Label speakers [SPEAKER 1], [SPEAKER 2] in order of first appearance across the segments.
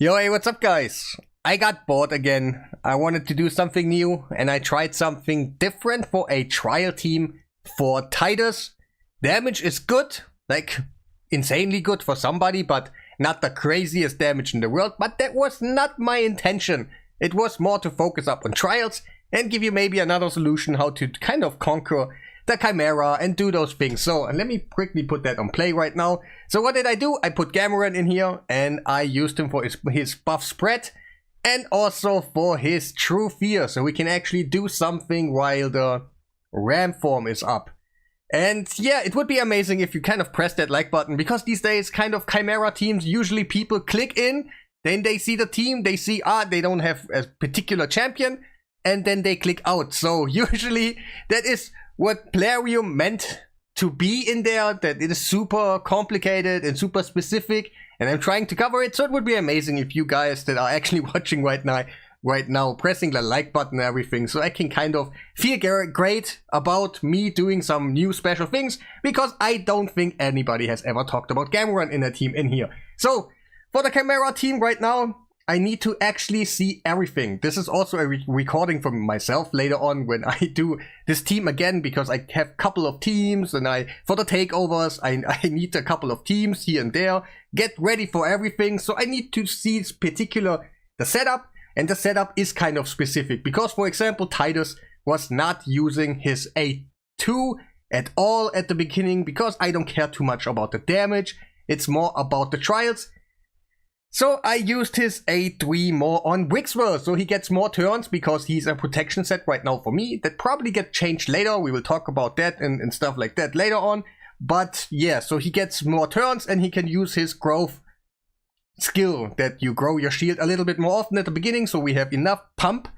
[SPEAKER 1] Yo, hey, what's up, guys? I got bored again. I wanted to do something new, and I tried something different for a trial team for Titus. Damage is good, like insanely good for somebody, but not the craziest damage in the world. But that was not my intention. It was more to focus up on trials and give you maybe another solution how to kind of conquer the Chimera and do those things. So let me quickly put that on play right now. So what did I do? I put Gamuran in here and I used him for his buff spread and also for his true fear. So we can actually do something while the ram form is up. And yeah, it would be amazing if you kind of press that like button, because these days kind of Chimera teams, usually people click in, then they see the team, they see, they don't have a particular champion, and then they click out. So usually that is what Plarium meant to be in there, that it is super complicated and super specific, and I'm trying to cover it. So it would be amazing if you guys that are actually watching right now pressing the like button and everything, so I can kind of feel great about me doing some new special things, because I don't think anybody has ever talked about Gamuran in a team in here. So for the Chimera team right now, I need to actually see everything. This is also a recording from myself later on when I do this team again, because I have a couple of teams, and for the takeovers, I need a couple of teams here and there, get ready for everything. So I need to see the setup, and the setup is kind of specific, because for example, Titus was not using his A2 at all at the beginning, because I don't care too much about the damage. It's more about the trials. So I used his A3 more on Wixwell, so he gets more turns, because he's a protection set right now for me. That probably get changed later. We will talk about that and stuff like that later on. But yeah, so he gets more turns, and he can use his growth skill, that you grow your shield a little bit more often at the beginning, so we have enough pump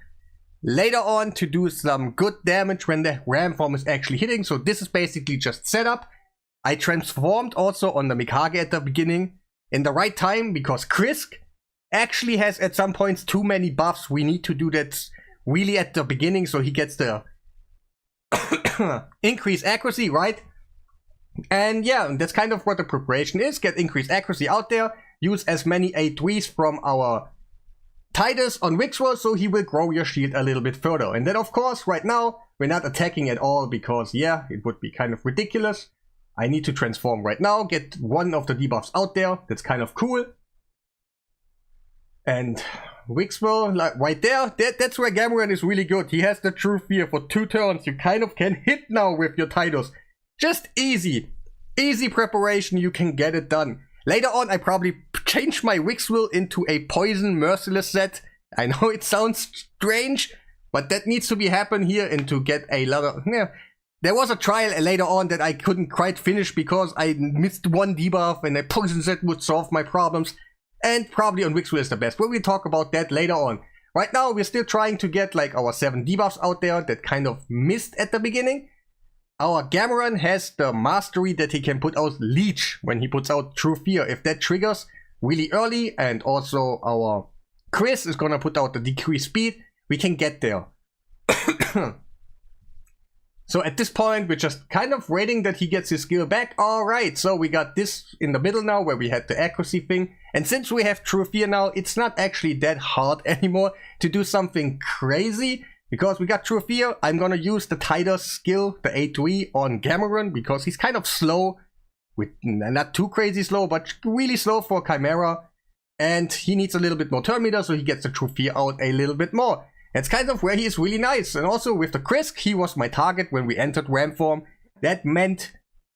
[SPEAKER 1] later on to do some good damage when the ram form is actually hitting. So this is basically just setup. I transformed also on the Mikage at the beginning in the right time, because Krisk actually has at some points too many buffs. We need to do that really at the beginning, so he gets the increased accuracy, right? And yeah, that's kind of what the preparation is. Get increased accuracy out there, use as many A3s from our Titus on Wixwell, so he will grow your shield a little bit further. And then of course, right now, we're not attacking at all, because yeah, it would be kind of ridiculous. I need to transform right now, get one of the debuffs out there. That's kind of cool. And Wixwell, like right there, that's where Gamuran is really good. He has the true fear for 2 turns. You kind of can hit now with your Titus. Just easy preparation, you can get it done. Later on, I probably change my Wixwell into a poison merciless set. I know it sounds strange, but that needs to be happen here, and to get a lot of... Yeah. There was a trial later on that I couldn't quite finish, because I missed one debuff, and a poison set would solve my problems. And probably on Wixwell is the best. We'll talk about that later on. Right now, we're still trying to get like our 7 debuffs out there that kind of missed at the beginning. Our Gamuran has the mastery that he can put out Leech when he puts out True Fear. If that triggers really early, and also our Chris is gonna put out the decreased speed, we can get there. So at this point, we're just kind of waiting that he gets his skill back. Alright, so we got this in the middle now, where we had the accuracy thing. And since we have True Fear now, it's not actually that hard anymore to do something crazy. Because we got True Fear, I'm gonna use the Titus skill, the A3 on Gamuran, because he's kind of slow. Not too crazy slow, but really slow for Chimera. And he needs a little bit more turn meter, so he gets the True Fear out a little bit more. That's kind of where he is really nice. And also with the Krisk, he was my target when we entered ram form. That meant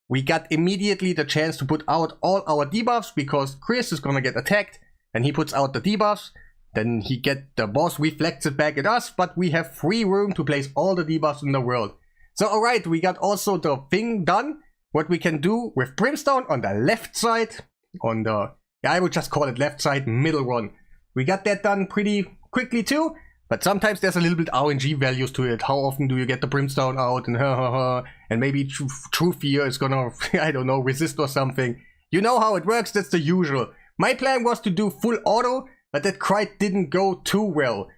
[SPEAKER 1] we got immediately the chance to put out all our debuffs, because Chris is gonna get attacked, and he puts out the debuffs. Then the boss reflects it back at us, but we have free room to place all the debuffs in the world. So alright, we got also the thing done, what we can do with Brimstone on the left side, I would just call it left side, middle run. We got that done pretty quickly too, but sometimes there's a little bit RNG values to it. How often do you get the Brimstone out, and maybe True Fear is gonna, I don't know, resist or something. You know how it works, that's the usual. My plan was to do full auto, but that quite didn't go too well.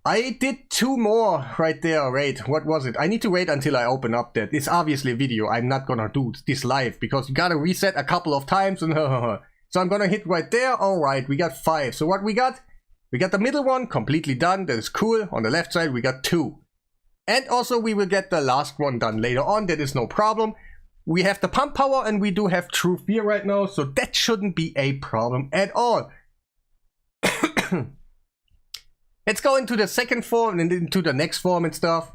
[SPEAKER 1] I did 2 more right there. Wait, what was it? I need to wait until I open up that. It's obviously a video. I'm not gonna do this live, because you gotta reset a couple of times, and So I'm gonna hit right there. Alright, we got 5. So what we got? We got the middle one completely done. That is cool. On the left side, we got 2. And also we will get the last one done later on. That is no problem. We have the pump power and we do have true fear right now. So that shouldn't be a problem at all. Let's go into the second form and into the next form and stuff.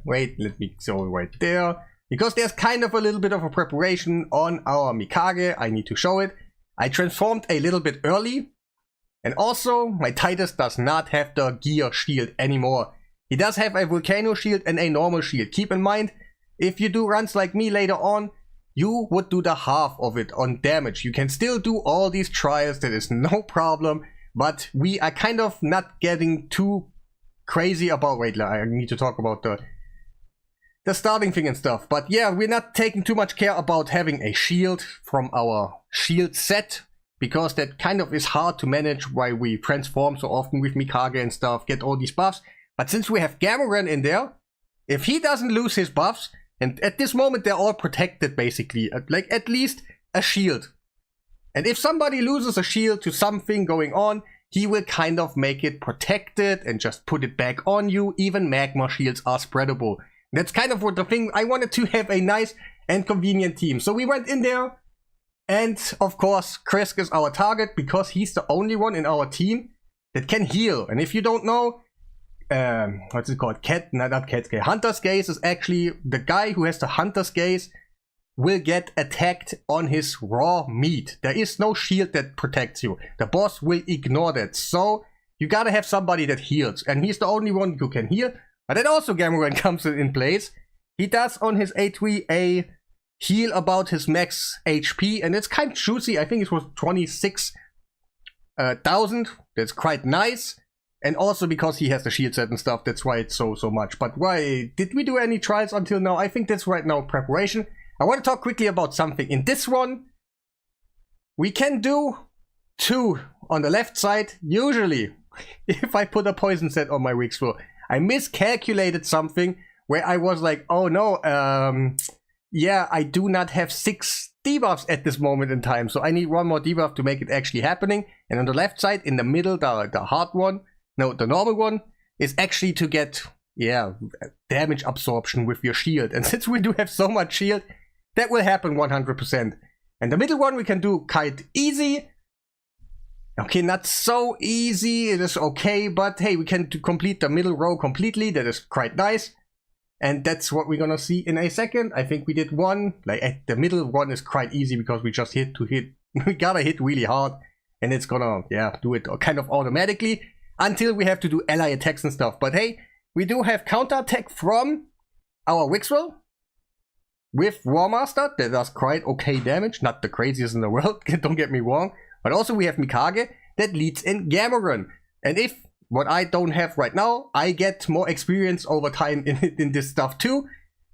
[SPEAKER 1] Wait, let me go right there. Because there's kind of a little bit of a preparation on our Mikage. I need to show it. I transformed a little bit early. And also, my Titus does not have the gear shield anymore. He does have a volcano shield and a normal shield. Keep in mind, if you do runs like me later on, you would do the half of it on damage. You can still do all these trials, that is no problem. But we are kind of not getting too crazy about... Wait, I need to talk about the starting thing and stuff. But yeah, we're not taking too much care about having a shield from our shield set. Because that kind of is hard to manage while we transform so often with Mikage and stuff, get all these buffs. But since we have Gamuran in there, if he doesn't lose his buffs, and at this moment they're all protected basically, like at least a shield. And if somebody loses a shield to something going on, he will kind of make it protected and just put it back on you. Even magma shields are spreadable. That's kind of what the thing, I wanted to have a nice and convenient team. So we went in there, and of course Krisk is our target because he's the only one in our team that can heal. And if you don't know, what's it called? Not Cat's Gaze. Hunter's Gaze is actually the guy who has the Hunter's Gaze will get attacked on his raw meat. There is no shield that protects you. The boss will ignore that. So you gotta have somebody that heals. And he's the only one who can heal. But then also Gamuran comes in place. He does on his A3 a heal about his max HP. And it's kind of juicy. I think it was 26,000. That's quite nice. And also because he has the shield set and stuff. That's why it's so much. But why did we do any trials until now? I think that's right now preparation. I want to talk quickly about something. In this one, we can do 2 on the left side. Usually, if I put a poison set on my weak floor, I miscalculated something where I was like, oh no, yeah, I do not have 6 debuffs at this moment in time. So I need 1 more debuff to make it actually happening. And on the left side, in the middle, the hard one, no, the normal one, is actually to get, yeah, damage absorption with your shield. And since we do have so much shield, that will happen 100%. And the middle one we can do quite easy. Okay, not so easy, it is okay, but hey, we can complete the middle row completely. That is quite nice. And that's what we're gonna see in a second. I think we did 1, like the middle one is quite easy because we just hit. We gotta hit really hard. And it's gonna, yeah, do it kind of automatically. Until we have to do ally attacks and stuff. But hey, we do have counter attack from our Wixwell. With War Master, that does quite okay damage. Not the craziest in the world, don't get me wrong. But also we have Mikage that leads in Gamuran. And if, what I don't have right now, I get more experience over time in this stuff too,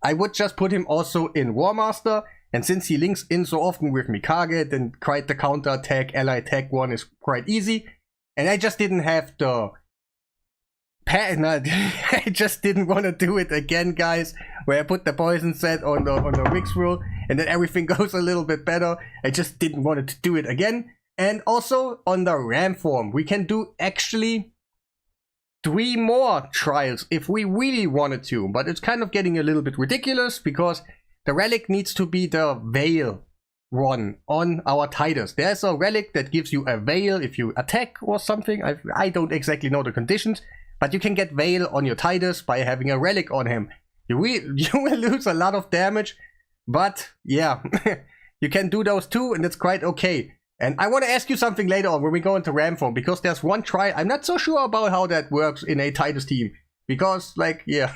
[SPEAKER 1] I would just put him also in War Master. And since he links in so often with Mikage, then quite the counter attack, ally attack one is quite easy. And I just didn't have the... I just didn't want to do it again, guys, where I put the poison set on the Wix rule and then everything goes a little bit better. I just didn't want to do it again. And also on the Ram form, we can do actually 3 more trials if we really wanted to. But it's kind of getting a little bit ridiculous because the relic needs to be the Veil one on our Titus. There's a relic that gives you a Veil if you attack or something. I don't exactly know the conditions. But you can get Veil on your Titus by having a relic on him. You will lose a lot of damage, but yeah, you can do those too, and it's quite okay. And I want to ask you something later on when we go into Ram form, because there's one try. I'm not so sure about how that works in a Titus team, because like, yeah,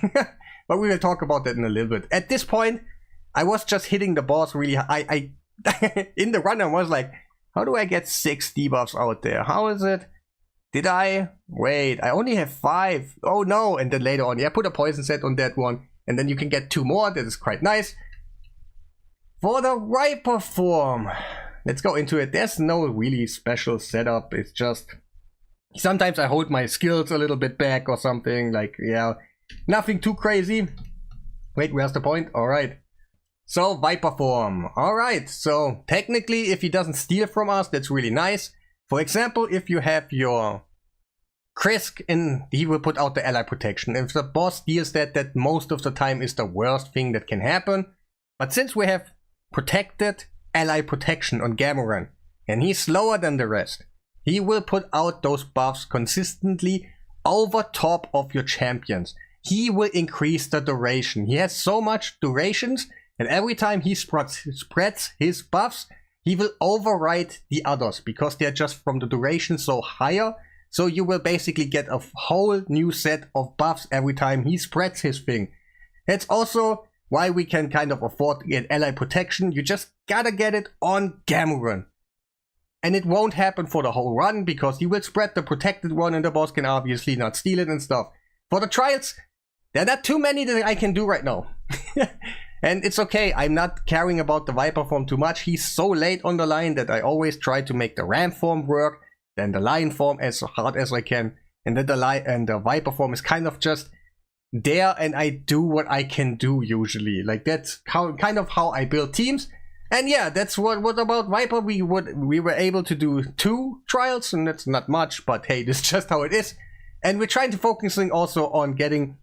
[SPEAKER 1] but we will talk about that in a little bit. At this point, I was just hitting the boss really high. I in the run I was like, how do I get 6 debuffs out there? How is it? Did I? Wait, I only have 5. Oh no, and then later on, yeah, put a poison set on that one. And then you can get 2 more, that is quite nice. For the Riper form, let's go into it. There's no really special setup, it's just... Sometimes I hold my skills a little bit back or something, like, yeah, nothing too crazy. Wait, where's the point? Alright. So Viper form. Alright, so technically if he doesn't steal from us, that's really nice. For example, if you have your Krisk in, he will put out the ally protection. If the boss steals that most of the time is the worst thing that can happen. But since we have protected ally protection on Gamuran, and he's slower than the rest, he will put out those buffs consistently over top of your champions. He will increase the duration. He has so much durations, and every time he spreads his buffs, he will override the others because they're just from the duration so higher. So you will basically get a whole new set of buffs every time he spreads his thing. That's also why we can kind of afford to get ally protection. You just gotta get it on Gamuran. And it won't happen for the whole run because he will spread the protected one and the boss can obviously not steal it and stuff. For the trials, there are not too many that I can do right now. And it's okay, I'm not caring about the Viper form too much. He's so late on the line that I always try to make the Ram form work, then the Lion form as hard as I can, and then the Viper form is kind of just there, and I do what I can do usually. Like that's kind of how I build teams. And yeah, that's what about Viper. We were able to do 2 trials, and that's not much, but hey, this is just how it is. And we're trying to focusing also on getting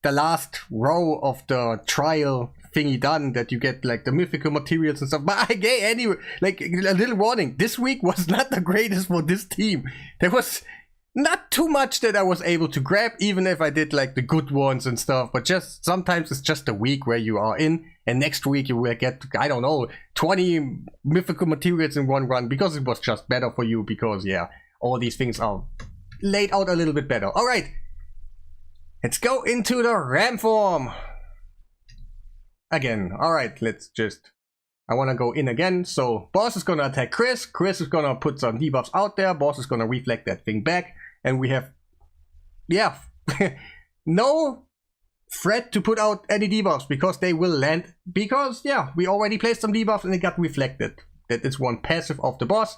[SPEAKER 1] the last row of the trial thingy done, that you get like the mythical materials and stuff. But again, anyway, like a little warning, this week was not the greatest for this team. There was not too much that I was able to grab, even if I did like the good ones and stuff. But just sometimes it's just a week where you are in, and next week you will get, I don't know, 20 mythical materials in one run because it was just better for you, because yeah, all these things are laid out a little bit better. All right, let's go into the Ram form again. All right, let's just, I want to go in again. So boss is gonna attack Chris. Chris is gonna put some debuffs out there. Boss is gonna reflect that thing back, and we have, yeah, no threat to put out any debuffs because they will land, because yeah, we already placed some debuffs and it got reflected. That is one passive of the boss.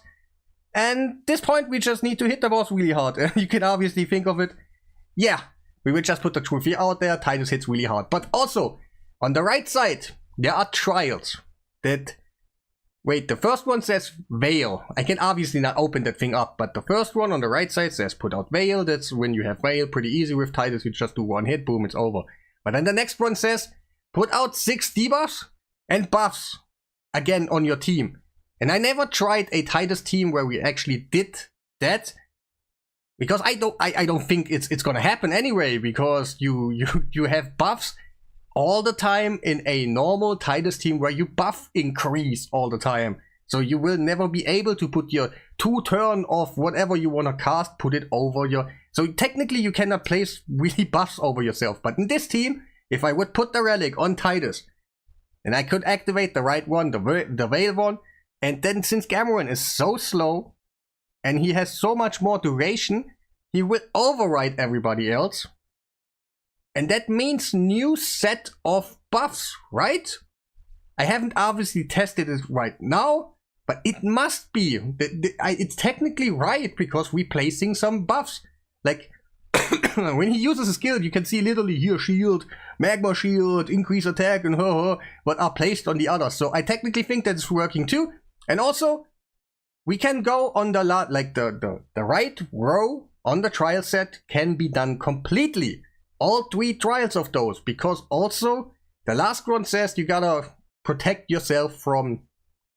[SPEAKER 1] And at this point we just need to hit the boss really hard. You can obviously think of it, yeah, we will just put the trophy out there. Titus hits really hard. But also on the right side there are trials that, wait, the first one says Veil. I can obviously not open that thing up, but the first one on the right side says put out Veil. That's when you have Veil. Pretty easy with Titus, you just do one hit, boom, it's over. But then the next one says put out 6 debuffs and buffs again on your team. And I never tried a Titus team where we actually did that, because I don't think it's gonna happen anyway, because you have buffs all the time in a normal Titus team where you buff increase all the time. So you will never be able to put your 2 turn of whatever you want to cast, put it over your... So technically you cannot place really buffs over yourself. But in this team, if I would put the relic on Titus, and I could activate the right one, the Veil one, and then since Gamuran is so slow, and he has so much more duration, he will override everybody else. And that means new set of buffs, right? I haven't obviously tested it right now, but it must be. It's technically right, because we're placing some buffs. Like, when he uses a skill, you can see literally here, shield, magma shield, increase attack, and but are placed on the others. So I technically think that it's working too. And also, we can go on the the right row on the trial set can be done completely. All 3 trials of those, because also the last one says you gotta protect yourself from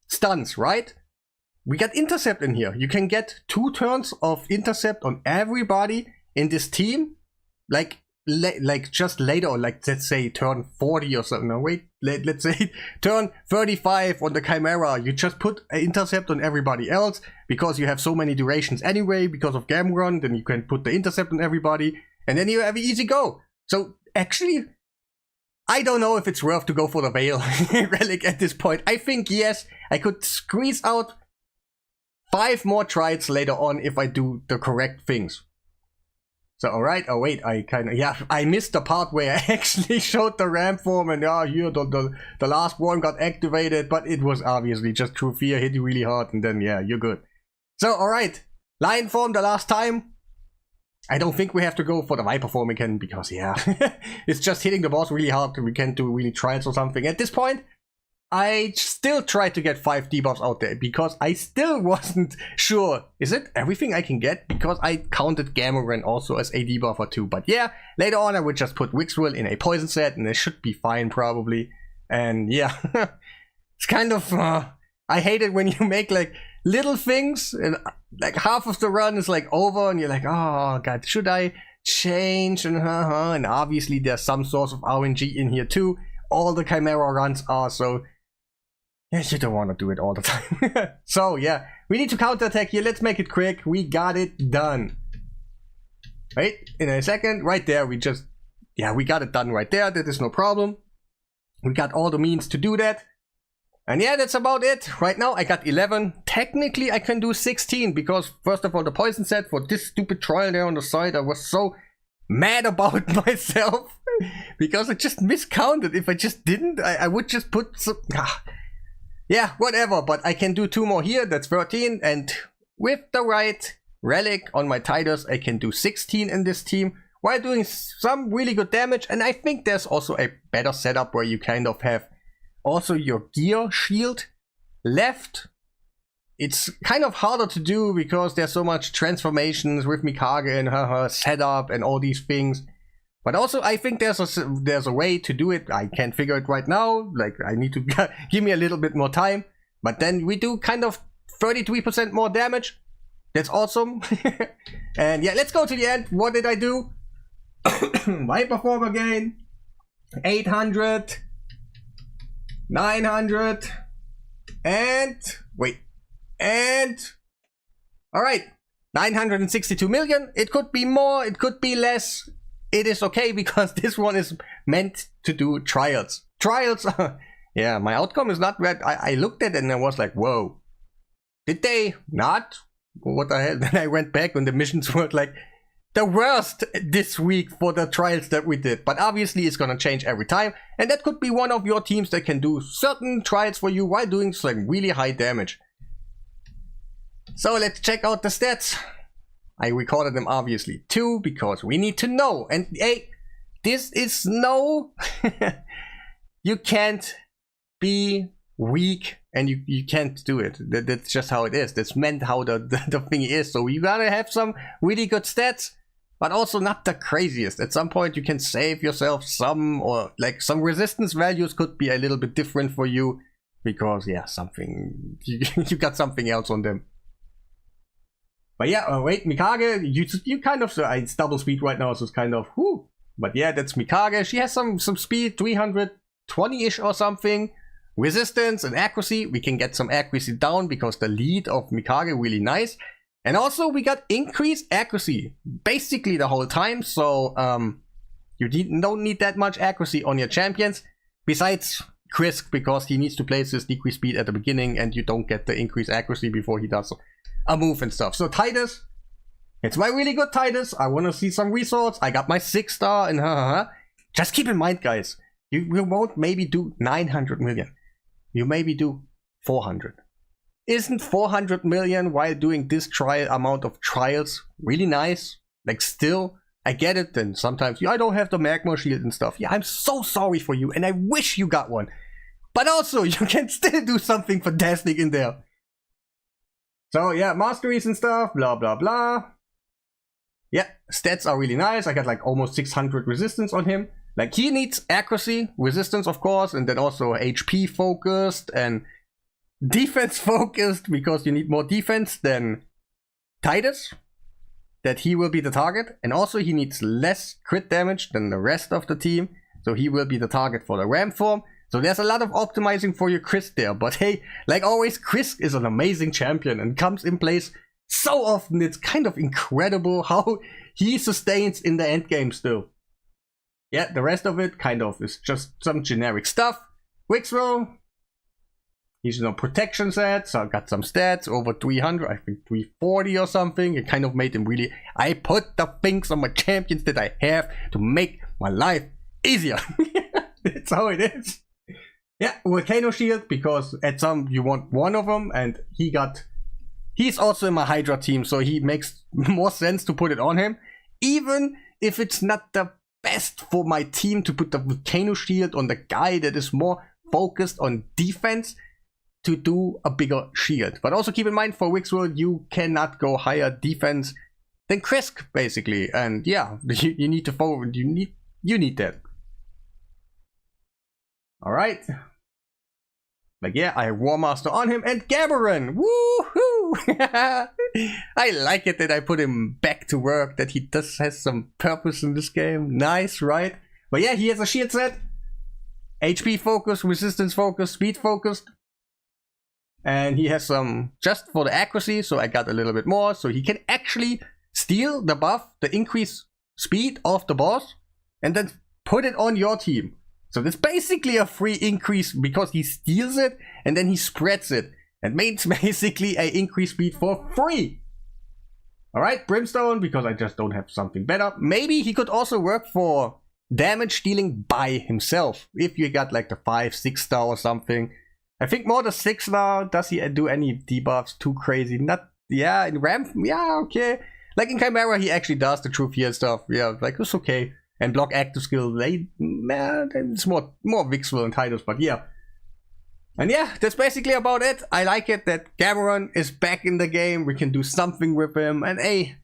[SPEAKER 1] stuns, right? We got intercept in here. You can get 2 turns of intercept on everybody in this team, like just later on, like let's say turn 40 or something. No, wait, let's say turn 35 on the Chimera. You just put an intercept on everybody else because you have so many durations anyway because of Gamuran. Then you can put the intercept on everybody, and then you have an easy go. So actually, I don't know if it's worth to go for the Veil relic at this point. I think yes, I could squeeze out 5 more trials later on if I do the correct things. So alright, oh wait, I missed the part where I actually showed the Ram form, and here the last one got activated, but it was obviously just true fear, hit you really hard, and then yeah, you're good. So alright, Lion form the last time. I don't think we have to go for the Viper form again, because yeah, it's just hitting the boss really hard, we can't do really trials or something. At this point, I still tried to get 5 debuffs out there because I still wasn't sure. Is it everything I can get? Because I counted Gamuran also as a debuffer too. But yeah, later on I would just put Wixwell in a poison set and it should be fine probably. And yeah, it's kind of, I hate it when you make like little things and like half of the run is like over and you're like, oh god, should I change? And obviously there's some source of RNG in here too. All the Chimera runs are, so yeah, you don't want to do it all the time. So yeah, we need to counterattack here. Let's make it quick. We got it done. Wait, in a second, right there, we got it done right there. That is no problem. We got all the means to do that. And yeah, that's about it. Right now, I got 11. Technically, I can do 16 because, first of all, the poison set for this stupid trial there on the side, I was so mad about myself because I just miscounted. If I just didn't, I would just put some... Yeah, whatever, but I can do 2 more here. That's 13. And with the right relic on my Titus, I can do 16 in this team while doing some really good damage. And I think there's also a better setup where you kind of have also your gear shield left. It's kind of harder to do because there's so much transformations with Mikage and her setup and all these things. But also I think there's a way to do it. I can't figure it right now. Like I need to give me a little bit more time. But then we do kind of 33% more damage. That's awesome. And yeah, let's go to the end. What did I do? My performer gain 800, 900, and wait, and all right, 962 million. It could be more, it could be less. It is okay because this one is meant to do trials. Trials, yeah, my outcome is not bad. I looked at it and I was like, whoa, did they not? What the hell? Then I went back and the missions were like the worst this week for the trials that we did. But obviously it's gonna change every time. And that could be one of your teams that can do certain trials for you while doing some really high damage. So let's check out the stats. I recorded them obviously too because we need to know. And hey, this is no... You can't be weak and you can't do it. That's just how it is. That's meant how the thing is. So you gotta have some really good stats, but also not the craziest. At some point you can save yourself some, or like some resistance values could be a little bit different for you because yeah, something you got something else on them. But yeah, wait, Mikage, you kind of, it's double speed right now, so it's kind of whoo. But yeah, that's Mikage. She has some speed, 320-ish or something. Resistance and accuracy, we can get some accuracy down because the lead of Mikage really nice. And also we got increased accuracy basically the whole time, so you don't need that much accuracy on your champions. Besides Krisk, because he needs to place his decreased speed at the beginning and you don't get the increased accuracy before he does a move and stuff. So Titus, it's my really good Titus. I want to see some resource. I got my 6-star and just keep in mind, guys, you won't maybe do 900 million. You maybe do 400. Isn't 400 million while doing this amount of trials really nice? Like still, I get it. Then sometimes I don't have the magma shield and stuff. Yeah, I'm so sorry for you and I wish you got one. But also you can still do something fantastic in there. So yeah, masteries and stuff, blah blah blah. Yeah, stats are really nice. I got like almost 600 resistance on him. Like he needs accuracy, resistance of course, and then also HP focused and defense focused because you need more defense than Titus. That he will be the target, and also he needs less crit damage than the rest of the team. So he will be the target for the Ram form. So there's a lot of optimizing for your Krisk there. But hey, like always, Krisk is an amazing champion and comes in place so often. It's kind of incredible how he sustains in the end game still. Yeah, the rest of it kind of is just some generic stuff. Wixwell, he's no protection set, so I got some stats over 300, I think 340 or something. It kind of made him really... I put the things on my champions that I have to make my life easier. That's how it is. Yeah, Volcano Shield, because at some you want one of them, and he's also in my Hydra team, so he makes more sense to put it on him. Even if it's not the best for my team to put the Volcano Shield on the guy that is more focused on defense to do a bigger shield. But also keep in mind, for Wixwell, you cannot go higher defense than Krisk, basically. And yeah, you need to forward. You need that. All right. Like, yeah, I have War Master on him and Gamuran. Woohoo! I like it that I put him back to work, that he has some purpose in this game. Nice, right? But yeah, he has a shield set. HP focused, resistance focused, speed focused. And he has some just for the accuracy, so I got a little bit more. So he can actually steal the buff, the increased speed of the boss, and then put it on your team. So that's basically a free increase because he steals it and then he spreads it. And means basically a increased speed for free. Alright, Brimstone, because I just don't have something better. Maybe he could also work for damage dealing by himself. If you got like the 5-6 star or something. I think more the 6 star. Does he do any debuffs? Too crazy. Not, yeah, in Ramp, yeah, okay. Like in Chimera, he actually does the true fear stuff. Yeah, like it's okay. And block active skill, it's more Wixwell and Titus, but yeah. And yeah, that's basically about it. I like it that Gamuran is back in the game. We can do something with him. And hey,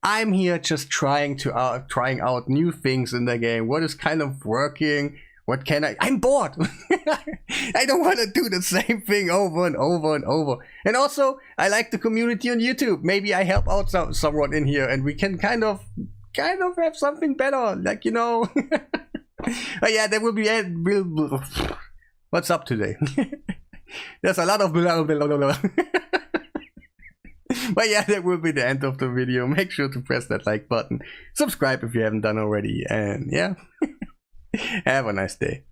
[SPEAKER 1] I'm here just trying out new things in the game. What is kind of working? What can I'm bored. I don't want to do the same thing over and over and over. And also, I like the community on YouTube. Maybe I help out someone in here and we can kind of have something better, like, you know. But yeah, that will be it. What's up today? There's a lot of blah, blah, blah, blah. But yeah, that will be the end of the video. Make sure to press that like button, subscribe if you haven't done already, and yeah. Have a nice day.